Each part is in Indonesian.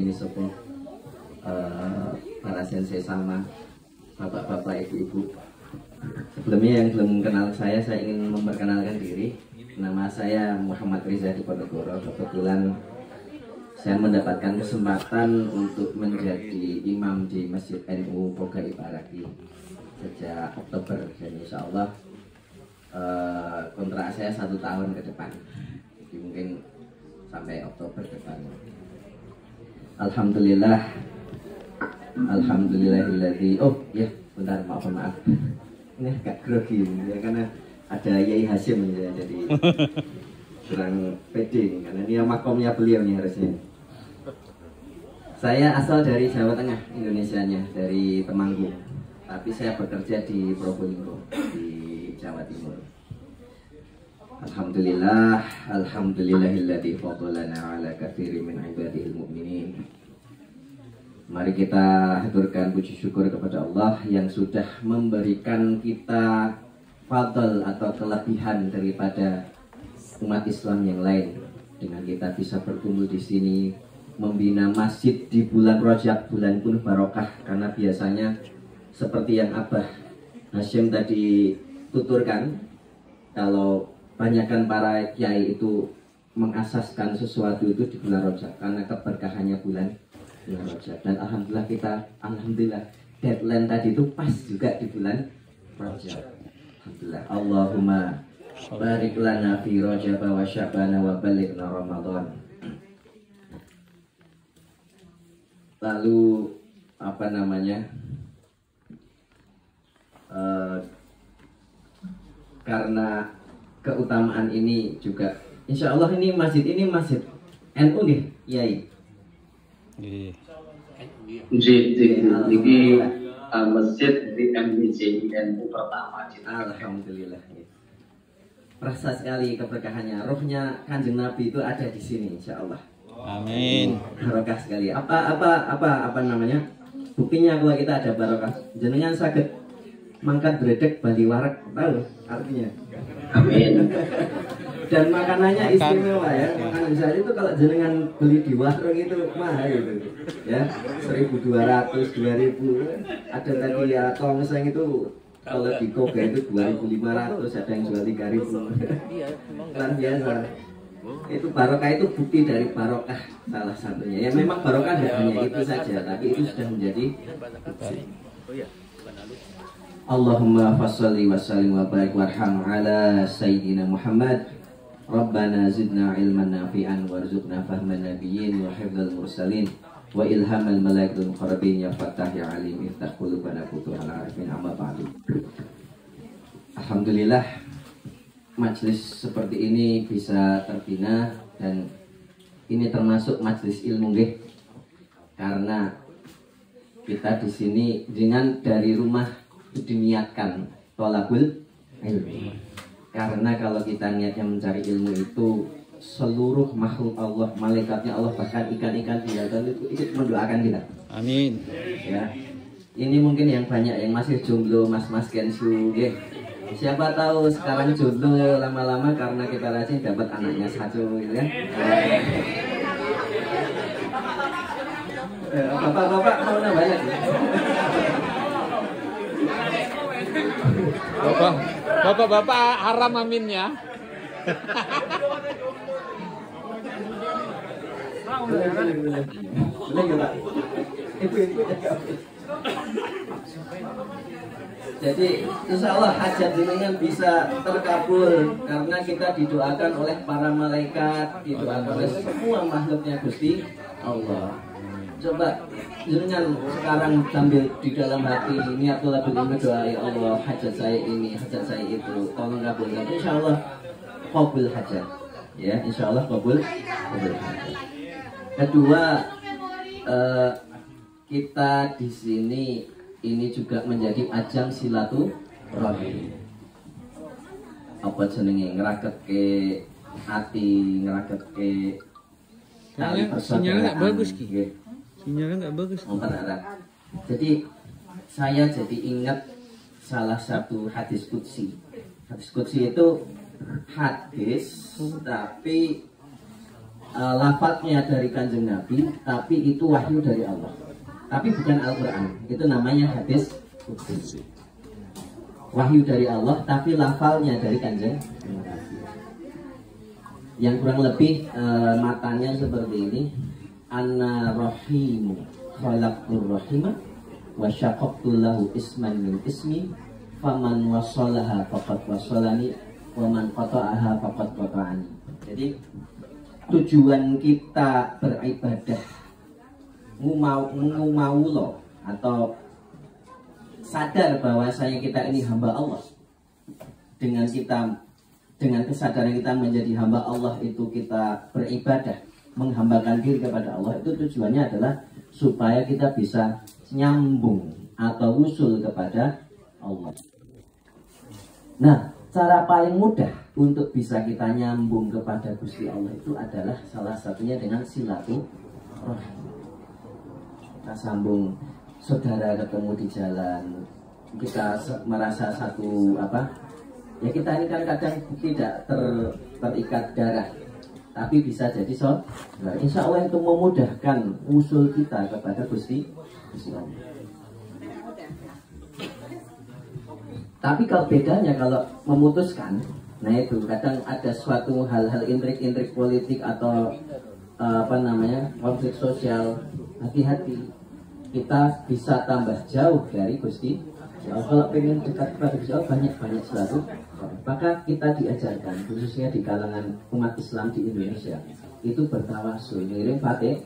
ini sopo para sensei sama bapak-bapak, ibu-ibu. Sebelumnya yang belum kenal saya ingin memperkenalkan diri. Nama saya Muhammad Riza Diponegoro. Kebetulan saya mendapatkan kesempatan untuk menjadi imam di Masjid NU Pogai Ibaraki sejak Oktober, dan insya Allah kontrak saya 1 tahun ke depan, jadi mungkin sampai Oktober depan. Alhamdulillahilladzi. Oh ya, bentar, maaf ini agak grogi ya, karena ada Yai Hasyim ya, jadi kurang pede karena ini makomnya beliau nih harusnya. Saya asal dari Jawa Tengah, Indonesianya, dari Temanggung, tapi saya bekerja di Probolinggo di Jawa Timur. Alhamdulillahilladzi fadhalana ala katsirin min ibadihil mu'minin. Mari kita haturkan puji syukur kepada Allah yang sudah memberikan kita fadl atau kelebihan daripada umat Islam yang lain, dengan kita bisa berkumpul di sini membina masjid di bulan Rajab, bulan penuh barokah. Karena biasanya seperti yang Abah Hasyim tadi tuturkan, kalau banyakkan para kiai itu mengasaskan sesuatu itu di bulan Rajab karena keberkahannya bulan Rajab. Dan alhamdulillah deadline tadi itu pas juga di bulan Rajab. Alhamdulillah. Allahumma barik lana fi Rajab wa Sya'ban wa balighna Ramadan. Lalu karena keutamaan ini juga, insya Allah ini masjid NU nih, Yai. Ini masjid di MBC NU pertama. Alhamdulillah. Rasa sekali keberkahannya, rohnya Kanjeng Nabi itu ada di sini, insya Allah. Amin. Barokah sekali. Apa namanya? Buktinya kalau kita ada barokah, jenengan sakit mangkat bredek Bali warak, tahu artinya? Amin. Dan makanannya istimewa ya. Makanan saya itu kalau jenengan beli di warung itu mahal gitu. Ya, 1.200, 2.000. Ada tadi ya tongseng itu kalau di Koga itu 2.500, ada yang jual 3.000. Luar biasa. Itu barokah, itu bukti dari barokah salah satunya. Ya memang barokah tidak hanya itu saja, tapi itu sudah menjadi bukti. Allahumma fasholli wa sallim wa barik warham ala sayyidina Muhammad. Rabbana zidna ilman nafi'an warzuqna fahman nabiyyin wa hifdzal mursalin wa ilhamal malaikatil muqarrabin ya Fattah ya Alim iftah qulubana futuhal arifin amma ba'du. Alhamdulillah majelis seperti ini bisa terbina, dan ini termasuk majelis ilmu nggih. Karena kita di sini dengan dari rumah diniatkan tolabul ilmi. Karena kalau kita niatnya mencari ilmu itu, seluruh makhluk Allah, malaikatnya Allah, bahkan ikan-ikan di lautan itu ikut mendoakan kita. Amin. Ya, ini mungkin yang banyak yang masih jomblo, mas-mas kensu, ya. Siapa tahu sekarang jomblo lama-lama karena kita rajin dapat anaknya satu, gitu ya. Bapak-bapak mau nambahnya? Bapak-bapak haram aminnya. Jadi insya Allah hajat jenengan bisa terkabul karena kita didoakan oleh para malaikat, didoakan oleh semua makhluknya Gusti Allah. Coba jenengan sekarang sambil di dalam hati niatul ilmi doa, ya Allah hajat saya ini, hajat saya itu, tolong kabulkan. Insya Allah qabul hajat, ya insya Allah qabul hajat. Kedua, kita di sini ini juga menjadi ajang silaturahmi. Apa jenenge ngraketke hati, ngraketke sinyalnya nggak bagus Ki. Sinyalnya nggak bagus. Jadi saya jadi ingat salah satu hadis qudsi. Hadis qudsi itu hadis tapi lafadznya dari Kanjeng Nabi, tapi itu wahyu dari Allah. Tapi bukan Al-Quran, itu namanya hadis qudsi. Wahyu dari Allah, tapi lafalnya dari Kanjeng Nabi. Yang kurang lebih matanya seperti ini. Anna rahimu khalaqtur rahimah wa syaqaqtu lahu isman min ismi faman wasalaha faqad wasalani wa man qata'aha faqad qata'ani. Jadi tujuan kita beribadah ngumaulo atau sadar bahwasanya kita ini hamba Allah, dengan kesadaran kita menjadi hamba Allah itu kita beribadah, menghambakan diri kepada Allah, itu tujuannya adalah supaya kita bisa nyambung atau usul kepada Allah. Nah, cara paling mudah untuk bisa kita nyambung kepada Gusti Allah itu adalah salah satunya dengan silaturahim. Kita sambung saudara ketemu di jalan, kita merasa satu ya kita ini kan kadang tidak terikat darah, tapi bisa jadi saudara. Insya Allah itu memudahkan usul kita kepada Gusti Allah. Tapi kalau bedanya kalau memutuskan, nah itu kadang ada suatu hal-hal intrik-intrik politik atau konflik sosial, hati-hati, kita bisa tambah jauh dari Gusti Allah. Kalau pengen dekat kepada Gusti Allah, banyak selalu, maka kita diajarkan khususnya di kalangan umat Islam di Indonesia itu bertawasul, ngirim Fatihah.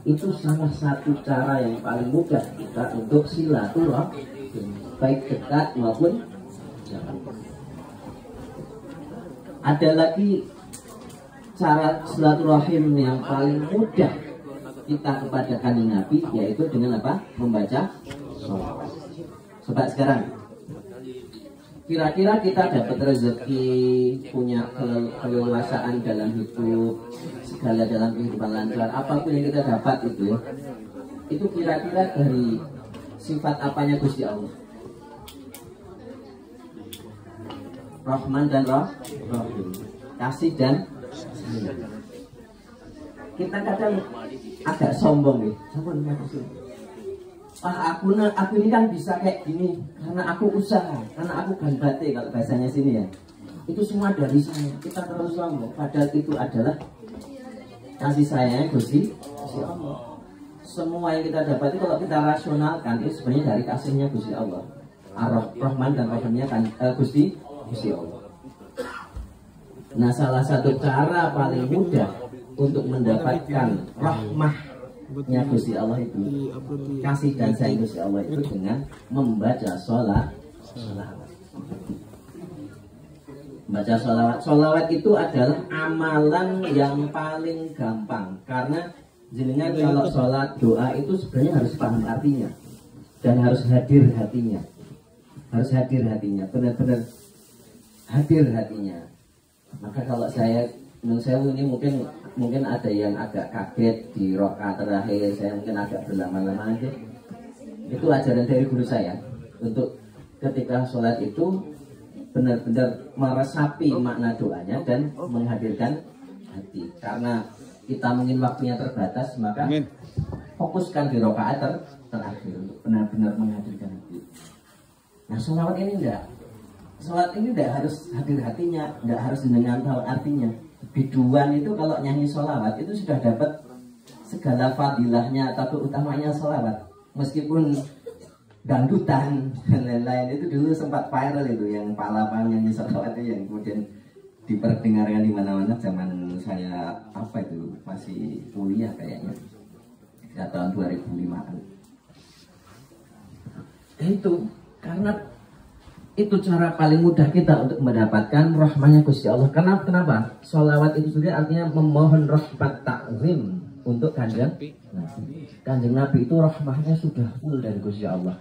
Itu salah satu cara yang paling mudah kita untuk silaturahim, baik dekat maupun jauh. Ada lagi cara silaturahim yang paling mudah kita kepada Kanjeng Nabi, yaitu dengan apa? Membaca sholawat. Coba sekarang, kira-kira kita dapat rezeki, punya keleluasaan dalam hidup, segala dalam kehidupan lancar, apapun yang kita dapat itu kira-kira dari sifat apanya Gusti Allah? Rahman dan Rahim, kasih dan sayang. Kita kadang agak sombong nih, aku ini kan bisa kayak gini karena aku usaha, karena aku gandate kalau bahasanya sini ya. Itu semua dari saya. Kita terlalu sombong, padahal itu adalah kasih sayang Gusti Allah. Semua yang kita dapat itu kalau kita rasionalkan itu sebenarnya dari kasihnya Gusti Allah. Ar-Rahman dan Rahimnya kan Gusti Allah. Nah, salah satu cara paling mudah untuk mendapatkan rahmahnya Gusti Allah itu, kasih dan sayang Gusti Allah itu dengan membaca sholawat. Baca sholawat. Sholawat itu adalah amalan yang paling gampang, karena jenengan kalau sholat doa itu sebenarnya harus paham artinya dan harus hadir hatinya, benar-benar hadir hatinya. Maka kalau menurut saya ini mungkin ada yang agak kaget di rakaat terakhir, saya mungkin agak berlama-lama aja. Itu ajaran dari guru saya untuk ketika sholat itu benar-benar meresapi makna doanya dan menghadirkan hati. Karena kita mungkin waktunya terbatas, maka fokuskan di rakaat terakhir untuk benar-benar menghadirkan hati. Nah, sholawat ini enggak. Sholat ini tidak harus hadir hatinya, tidak harus dengan tahu artinya. Biduan itu kalau nyanyi sholawat itu sudah dapat segala fadilahnya atau keutamanya sholawat. Meskipun dangdutan dan lain-lain itu dulu sempat viral itu, yang palapang nyanyi sholawat itu yang kemudian diperdengarkan di mana-mana zaman saya masih kuliah kayaknya, tahun 2005-an. Itu karena itu cara paling mudah kita untuk mendapatkan rahmanya Gusti Allah. Kenapa? Sholawat itu sendiri artinya memohon rahmat takzim untuk Kanjeng Nabi. Kanjeng Nabi itu rahmahnya sudah full dari Gusti Allah.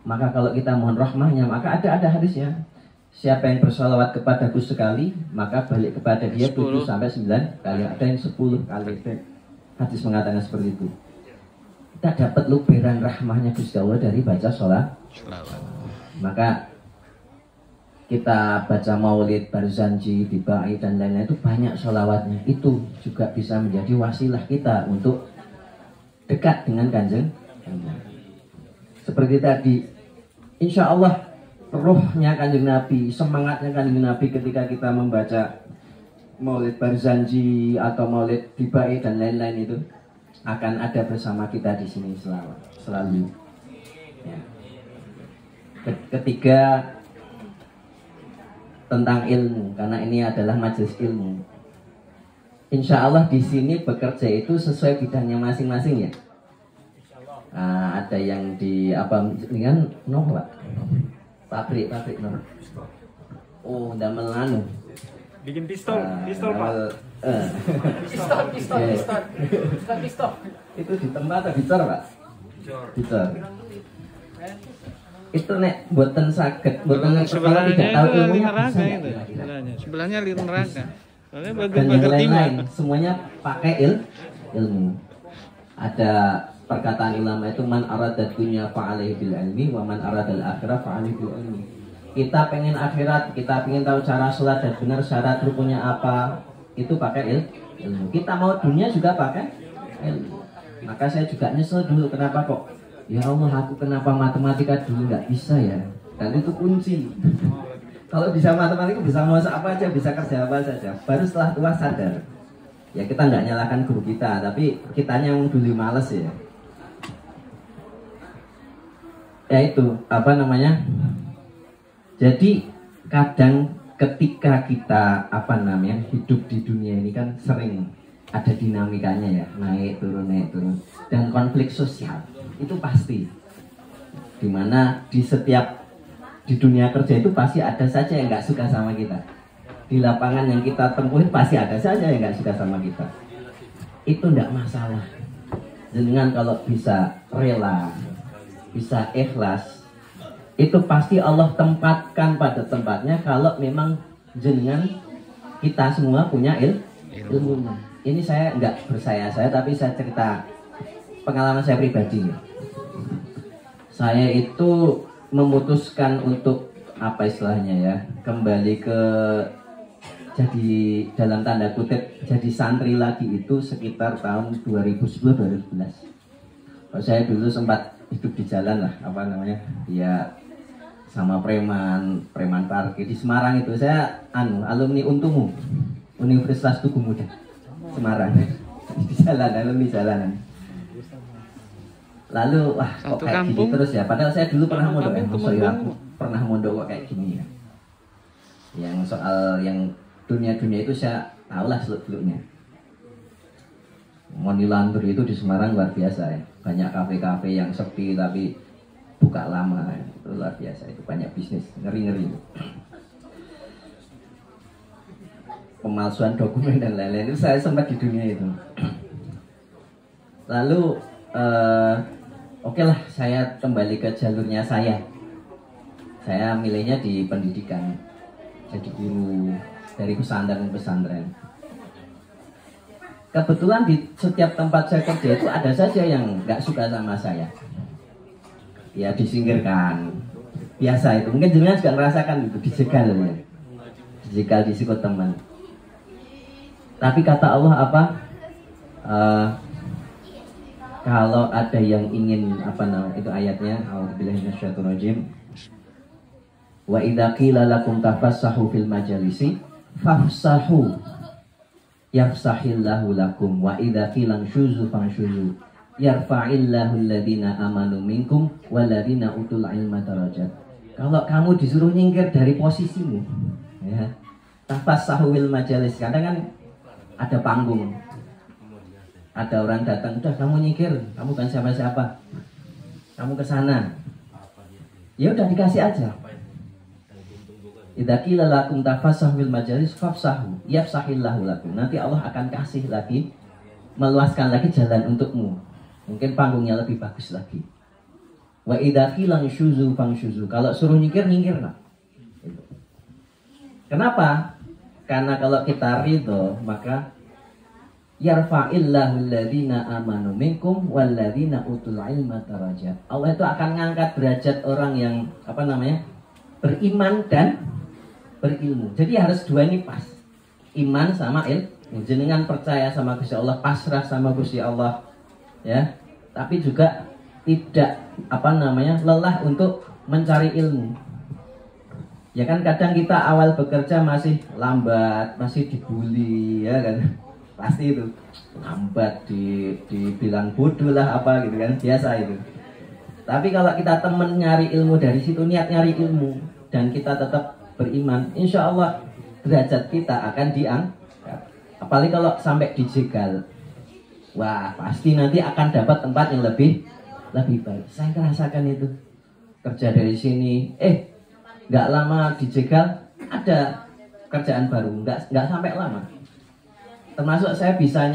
Maka kalau kita mohon rahmahnya, maka ada hadisnya. Siapa yang bersolawat kepadaku sekali, maka balik kepada dia 7 sampai 9 kali. Ada yang 10 kali. Hadis mengatakan seperti itu. Kita dapat luberan rahmahnya Gusti Allah dari baca sholawat. Maka kita baca maulid, barzanji, dibai dan lain-lain itu banyak sholawatnya. Itu juga bisa menjadi wasilah kita untuk dekat dengan Kanjeng. Seperti tadi, insya Allah rohnya Kanjeng Nabi, semangatnya Kanjeng Nabi ketika kita membaca maulid barzanji atau maulid dibai dan lain-lain itu akan ada bersama kita di sini selalu. Ya. Ketiga, tentang ilmu, karena ini adalah majelis ilmu. Insya Allah di sini bekerja itu sesuai bidangnya masing-masing ya. Ada yang di apa dengan Pak? Pabrik Nor. Oh, damel anu. Bikin pistol Pak. Pistol. Itu di tempat atau dicor Pak? Dicor. Itu nek buatan sakit, buatan sebelahnya tidak tahu itu ilmunya neraka bisa itu. Sebelahnya lir neraka. Soalnya dan yang lain-lain timah. semuanya pakai ilmu. Ada perkataan ulama itu man aradat dunya fa'alaihi bil ilmi wa man aradal akhirah fa'alaihi bil ilmi. Kita pengen akhirat, kita pengen tahu cara sholat dan benar syarat rukunnya apa, itu pakai ilmu. Kita mau dunia juga pakai ilmu. Maka saya juga nyesel dulu kenapa kok ya Allah aku kenapa matematika dulu nggak bisa ya. Dan itu kunci. Kalau bisa matematika bisa masak apa aja, bisa kerja apa saja. Baru setelah tua sadar. Ya kita nggak nyalakan guru kita, tapi kitanya yang dulu males ya. Ya itu apa namanya? Jadi kadang ketika kita apa namanya hidup di dunia ini kan sering ada dinamikanya ya, naik turun dan konflik sosial itu pasti. Dimana di setiap di dunia kerja itu pasti ada saja yang nggak suka sama kita. Di lapangan yang kita tempuhin pasti ada saja yang nggak suka sama kita. Itu nggak masalah. Dengan kalau bisa rela, bisa ikhlas, itu pasti Allah tempatkan pada tempatnya kalau memang jenengan kita semua punya ilmunya. Ini saya nggak bersaya-saya tapi saya cerita pengalaman saya pribadi. Saya itu memutuskan untuk apa istilahnya ya, kembali ke jadi dalam tanda kutip jadi santri lagi itu sekitar tahun 2010-2011. Saya dulu sempat hidup di jalan lah, apa namanya, ya sama preman parkir di Semarang itu. Saya alumni Untumu, Universitas Tugu Muda Semarang. Di jalan, alumni jalanan. Lalu wah kok kayak gini terus ya, padahal saya dulu pernah mondok aku pernah mondok kok kayak gini ya. Yang soal yang dunia itu saya tahulah seluk-beluknya. Monilantur itu di Semarang luar biasa ya. Banyak kafe-kafe yang sepi tapi buka lama, itu luar biasa, itu banyak bisnis ngeri-ngeri. Pemalsuan dokumen dan lain-lain itu saya sempat di dunia itu. Lalu oke lah, saya kembali ke jalurnya saya. Saya milihnya di pendidikan, jadi guru dari pesantren ke pesantren. Kebetulan di setiap tempat saya kerja itu ada saja yang nggak suka sama saya. Ya disingkirkan. Biasa itu. Mungkin jenengan juga merasakan itu, dijegal ya. Dijegal di sikut teman. Tapi kata Allah apa? Kalau ada yang ingin apa namanya itu ayatnya, A'udzubillahi minasyaitonirrajim. Wa idza qila lakum tafassahu fil majalisi fafsahu yafsahillahu lakum wa idza qila syuzu fanshuzu yarfa'illahu alladhina amanu minkum walladhina utul ilma darajat. Kalau kamu disuruh nyingkir dari posisimu, ya, tafassahu fil majalis, kadang kan ada panggung. Ada orang datang, udah kamu nyingkir, kamu kan siapa-siapa, kamu ke sana. Ya udah dikasih aja. Idza qila lakum tafassahu fil majalis fafsahu yafsahillahu lakum. Nanti Allah akan kasih lagi, meluaskan lagi jalan untukmu. Mungkin panggungnya lebih bagus lagi. Wa idza qila syuzu fanshuzu. Kalau suruh nyingkir lah. Kenapa? Karena kalau kita ridho, maka yarfa'illahu alladhina amanu minkum walladhina utul ilma darajat. Allah itu akan ngangkat derajat orang yang apa namanya? Beriman dan berilmu. Jadi harus dua ini pas, iman sama ilmu. Jenengan percaya sama Gusti Allah, pasrah sama Gusti Allah, ya. Tapi juga tidak lelah untuk mencari ilmu. Ya kan kadang kita awal bekerja masih lambat, masih dibully, ya kan. Pasti itu lambat, dibilang bodoh lah apa gitu kan, biasa itu. Tapi kalau kita temen nyari ilmu dari situ, niat nyari ilmu dan kita tetap beriman, insya Allah derajat kita akan diangkat. Apalagi kalau sampai dijegal, wah pasti nanti akan dapat tempat yang lebih baik. Saya merasakan itu, kerja dari sini, nggak lama dijegal, ada kerjaan baru, nggak sampai lama. Termasuk saya bisa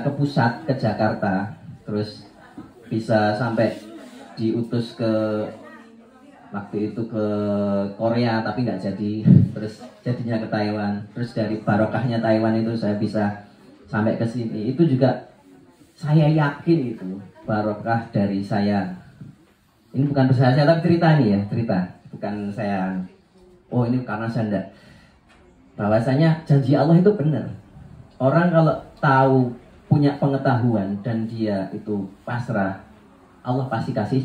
ke pusat, ke Jakarta, terus bisa sampai diutus ke waktu itu ke Korea tapi nggak jadi, terus jadinya ke Taiwan, terus dari barokahnya Taiwan itu saya bisa sampai ke sini. Itu juga saya yakin itu barokah dari saya. Ini bukan saya tapi cerita nih ya, cerita. Bukan saya, ini karena saya enggak. Bahwasanya janji Allah itu benar. Orang kalau tahu, punya pengetahuan dan dia itu pasrah, Allah pasti kasih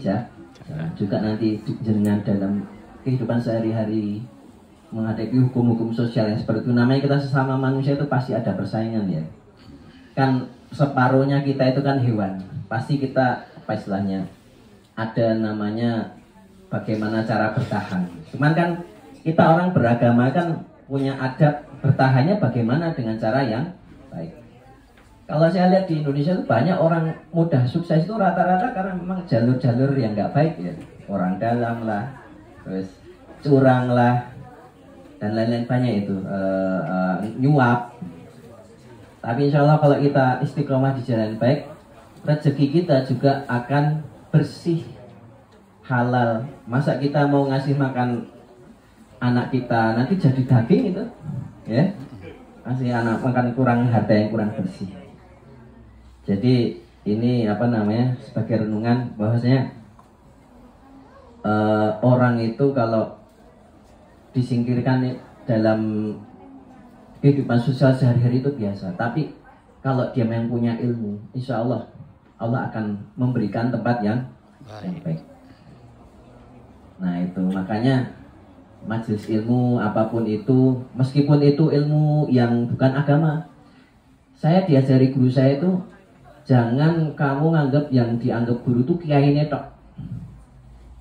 juga nanti jenengan dalam kehidupan sehari-hari menghadapi hukum-hukum sosial yang seperti itu. Namanya kita sesama manusia itu pasti ada persaingan ya. Kan separuhnya kita itu kan hewan. Pasti kita ada namanya bagaimana cara bertahan. Cuman kan kita orang beragama kan punya adab bertahannya bagaimana dengan cara yang baik. Kalau saya lihat di Indonesia itu banyak orang mudah sukses itu rata-rata karena memang jalur-jalur yang nggak baik ya. Orang dalam lah, terus curang lah, dan lain-lain banyak itu, nyuap. Tapi insya Allah kalau kita istiqomah di jalan baik, rezeki kita juga akan bersih, halal. Masa kita mau ngasih makan anak kita nanti jadi daging itu, ya? Kasih anak makan harta yang kurang bersih. Jadi ini sebagai renungan bahwasanya orang itu kalau disingkirkan dalam kehidupan sosial sehari-hari itu biasa. Tapi kalau dia yang punya ilmu, insya Allah Allah akan memberikan tempat yang baik. Nah itu makanya majelis ilmu apapun itu, meskipun itu ilmu yang bukan agama, saya diajari guru saya itu, jangan kamu nganggap yang dianggap guru itu kiai netok.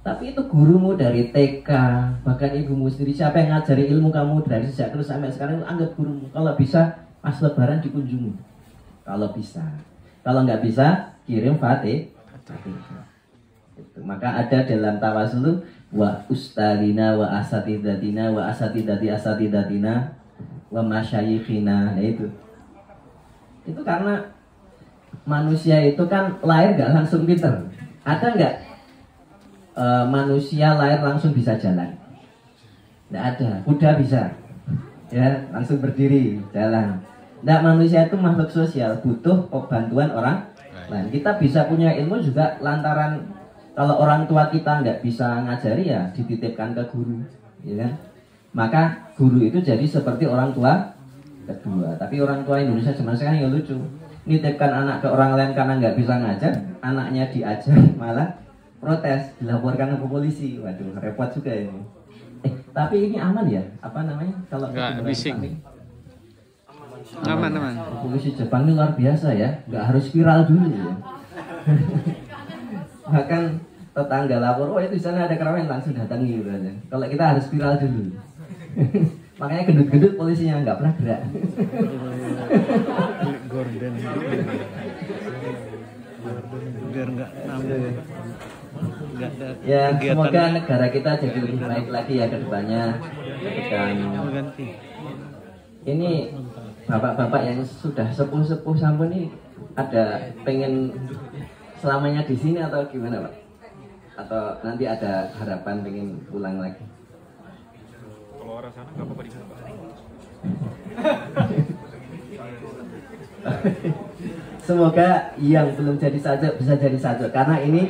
Tapi itu gurumu dari TK, bahkan ibumu sendiri, siapa yang ngajari ilmu kamu dari sejak terus sampai sekarang, anggap gurumu. Kalau bisa pas lebaran dikunjungi, kalau bisa. Kalau nggak bisa, kirim Fatihah. Maka ada dalam tawasul wa ustadina wa asatidatina wa asatidati asatidatina wa masyayikhina. Nah itu karena manusia itu kan lahir nggak langsung pinter. Ada nggak manusia lahir langsung bisa jalan? Nggak ada. Kuda bisa, ya langsung berdiri jalan. Nggak, manusia itu makhluk sosial, butuh bantuan orang lain. Kita bisa punya ilmu juga lantaran kalau orang tua kita nggak bisa ngajari ya dititipkan ke guru, ya kan? Maka guru itu jadi seperti orang tua kedua. Tapi orang tua Indonesia zaman sekarang yang lucu, nitipkan anak ke orang lain karena nggak bisa ngajar, anaknya diajar malah protes, dilaporkan ke polisi. Waduh, repot juga ini. Tapi ini aman ya? Kalau nggak bising. Aman. Polisi Jepang ini luar biasa ya, nggak harus viral dulu ya. Bahkan tetangga lapor, itu di sana ada keramaian, langsung datangi gitu aja. Kalau kita harus viral dulu. Makanya gendut-gendut polisinya nggak pernah gerak. Gordon biar nggak nambah. Ya semoga negara kita jadi lebih baik lagi ya ke depannya. Ini bapak-bapak yang sudah sepuh-sepuh sampun nih, ada pengen selamanya di sini atau gimana Pak? Atau nanti ada harapan pengen pulang lagi? Kalau orang sana nggak apa-apa di sana Pak. Semoga yang belum jadi sajak bisa jadi sajak, karena ini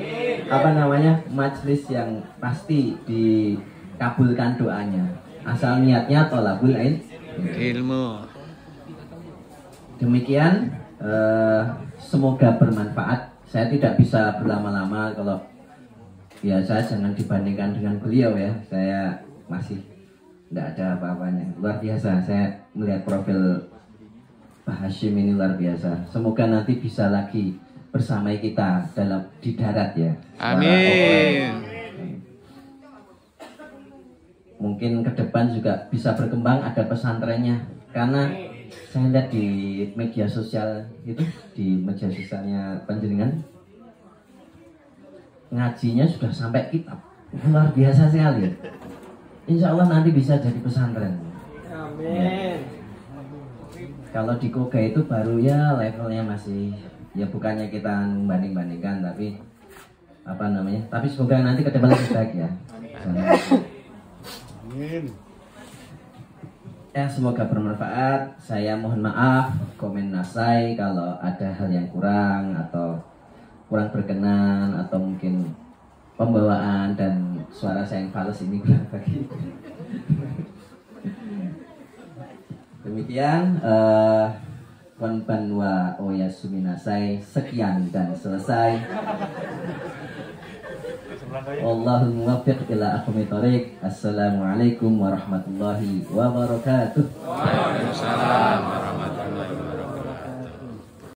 majelis yang pasti kabulkan doanya. Asal niatnya tolabul ilmu. Demikian, semoga bermanfaat. Saya tidak bisa berlama-lama, kalau biasa jangan dibandingkan dengan beliau ya. Saya masih tidak ada apa-apanya. Luar biasa, saya melihat profil Pak Hashim ini luar biasa. Semoga nanti bisa lagi bersama kita di darat ya. Amin. Mungkin ke depan juga bisa berkembang, ada pesantrennya. Karena saya lihat di media sosial itu, di media sosialnya panjenengan, ngajinya sudah sampai kitab. Luar biasa sekali. Insya Allah nanti bisa jadi pesantren. Amin. Kalau di Koga itu baru ya levelnya masih, ya bukannya kita membanding-bandingkan, tapi apa namanya, tapi semoga nanti ke depan lebih baik ya. Amin. Ya, semoga bermanfaat. Saya mohon maaf, komen nasai kalau ada hal yang kurang atau kurang berkenan, atau mungkin pembawaan dan suara saya yang fals ini kurang bagi. Demikian konban wa oyasuminasai, sekian dan selesai. Allahul muwaffiq ila aqwamit thoriq. Assalamualaikum warahmatullahi wabarakatuh. Waalaikumsalam warahmatullahi wabarakatuh.